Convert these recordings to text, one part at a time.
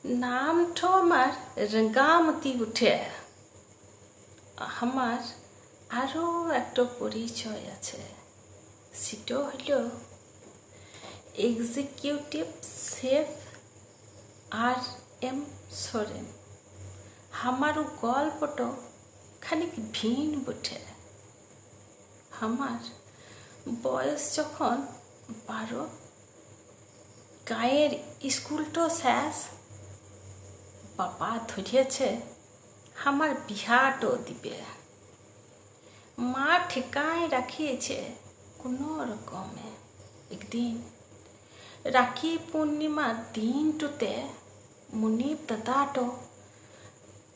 নামটো আমার রঙ্গামতি উঠে। আমার আরও একটা পরিচয় আছে, সেটা হল এক্সিকিউটিভ শেফ আর.এম. সোরেন। আমার গল্পটা খানিক ভিন বটে। আমার বয়স যখন 12, গাঁয়ের স্কুলটা শেষ, বাবা ধরিয়েছে আমার বিহাটো দিবে। মা ঠিকায় রাখিয়েছে কোনো রকমে। একদিন রাখি পূর্ণিমার দিনটুতে মুনিপ দাদাটো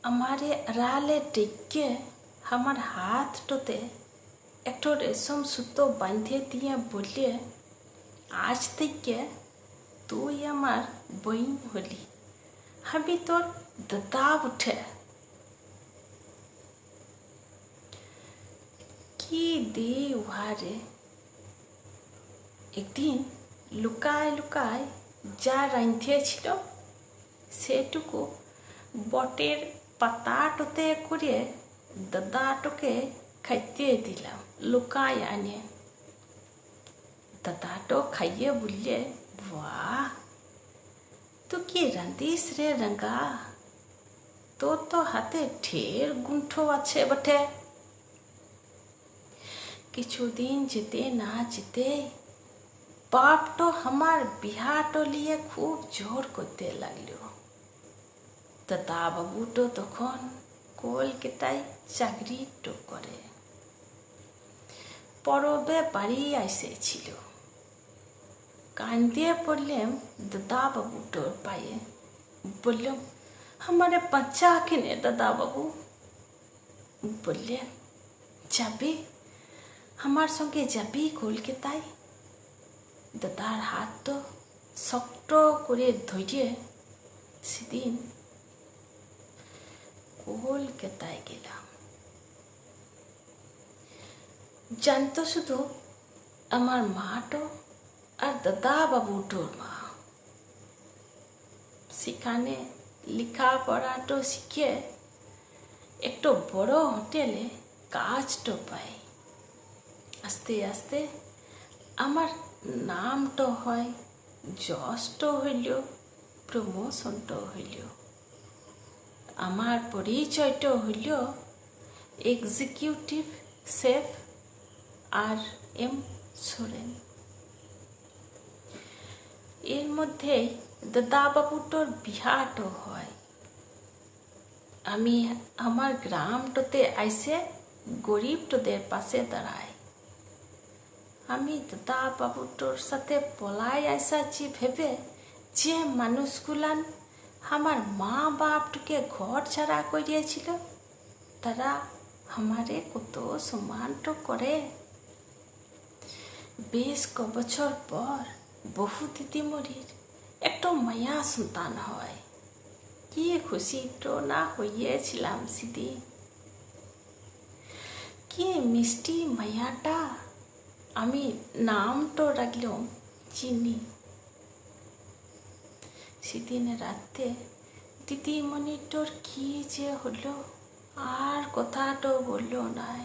আমারে আড়ালে ডেকে আমার হাতটোতে একটা রেশম সুতো বাঁধে দিয়ে বললে, আজ থেকে তুই আমার বইন হলি, আমি তোর দাদা উঠে। কি দে উহারে। একদিন লুকায় লুকায় যা রাঁধেছিল সেটুকু বটের পাতাটোতে করে দাদাটোকে খাইতে দিলাম লুকায় আনে। দাদাটো খাইয়ে বললে, বাহ, তুই কি রাঁধিস রে রঙ্গা, তোর তো হাতে ঢের গুণ্ঠ আছে বটে। কিছুদিন যেতে না যেতে বাপ তো আমার বিহাটো লিয়ে খুব জোর করতে লাগলো। দাদা বাবুটো তখন কলকাতায় চাকরি করে। পরবে বাড়ি এসেছিল। কান্দিয়ে পড়লাম দাদা বাবুটোর পায়ে। বললাম, हमारे बच्चा किने दादा बाबू। বললে, যাবি আমার সঙ্গে, যাবি কলকাতায়। দাদার হাত তো শক্ত করে ধরে সেদিন কলকাতায় গেলাম। জানতো শুধু আমার মাটো আর দাদা বাবুটোর মা। সেখানে লেখা পড়াটো শিখে একটু বড় হোটেলে কাজটো পাই। আস্তে আস্তে আমার নামটো হয়, যশটো হইল, প্রমোশনটো হইল। আমার পরিচয়টো হইল এক্সিকিউটিভ শেফ আর.এম. সোরেন। এর মধ্যেই দাদা বাবুটোর বিহাটো হয়। আমি আমার গ্রামটোতে আইসে গরিবটোদের পাশে দাঁড়াই। আমি দাদা বাবুটোর সাথে পলাই আইসাছি ভেবে যে মানুষগুলান আমার মা বাপটুকে ঘর ছাড়া করিয়েছিল, তারা আমারে কত সম্মানটো করে। বেশ কবছর পর বহু দিদিমণির একটা মায়া সন্তান হয়। কি খুশি তো না হইয়েছিলাম সেদিন। কি মিষ্টি মায়াটা। আমি নামটো রাখলাম চিনি। সেদিন রাতে দিদিমণিটোর কি যে হলো আর কথাটো বললো নাই।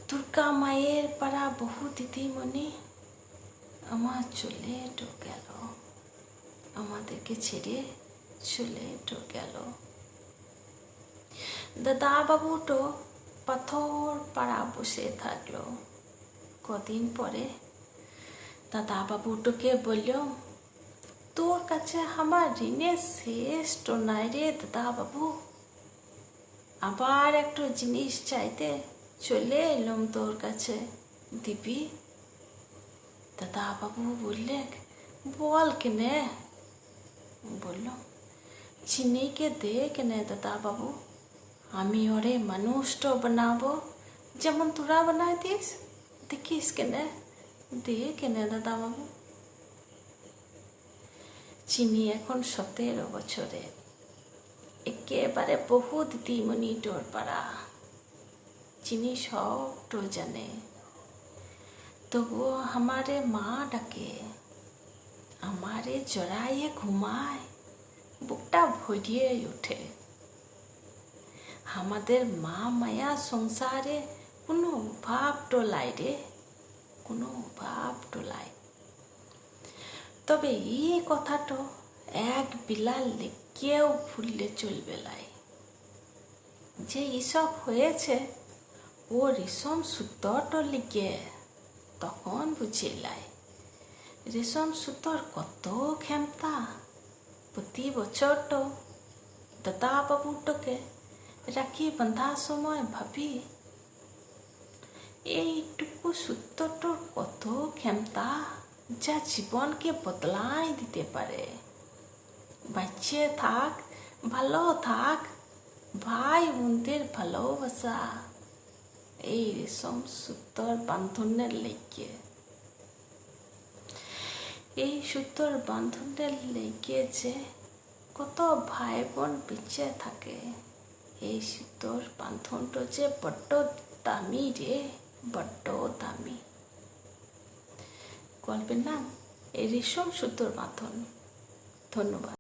দুর্গা মায়ের পাড়া বহু দিদিমণি আমার চলে গেল, আমাদেরকে ছেড়ে চলে গেল। দাদা বাবুটো পাথর পাড়া বসে থাকলো। কদিন পরে দাদা বাবুটোকে বললাম, তোর কাছে আমার ঋণের শেষ তো নাই রে দাদা বাবু। আবার একটু জিনিস চাইতে চলে এলাম তোর কাছে, দিবি? দাদা বাবু বললে, বল কেনে। বললাম, চিনিকে দে কেনে দাদা বাবু, আমি ওরে মানুষটা বানাবো যেমন তোরা বানাই দিস, দেখিস কেনে, দে কেনে দাদা বাবু। চিনি এখন 17 বছরের, একেবারে বহু দিদিমণিটোর পাড়া। চিনি সবটো জানে, তবুও हमारे মা ডাকে, আমারে জড়াইয়ে ঘুমায়। বুকটা ভরিয়ে ওঠে। আমাদের মা মায়া সংসারে কোনো অভাব টোলাই রে, কোনো অভাব টোলাই। তবে এই কথাটা এক বিলালে কেউ ভুললে চলবে লাই, যে এসব হয়েছে ও রেশম সুতোটা লিগে। তখন বুঝিলাই রেশম সুতোর কত ক্ষমতা। প্রতি বছর তো দাদা বাবুটাকে রাখি বাঁধার সময় ভাবি এইটুকু সূত্রটার কত ক্ষমতা, যা জীবনকে বদলাই দিতে পারে। বাঁচে থাক, ভালো থাক, ভাই বোনদের ভালোবাসা এই রেশম সুতোর বাঁধনের লেগে। এই সুতোর বাঁধনের লেগে যে কত ভাই বোন বেঁচে থাকে। এই সুতোর বাঁধনটা যে বড্ড দামি রে, বড্ড দামি। গল্পের নাম এই রেশম সুতোর বাঁধন। ধন্যবাদ।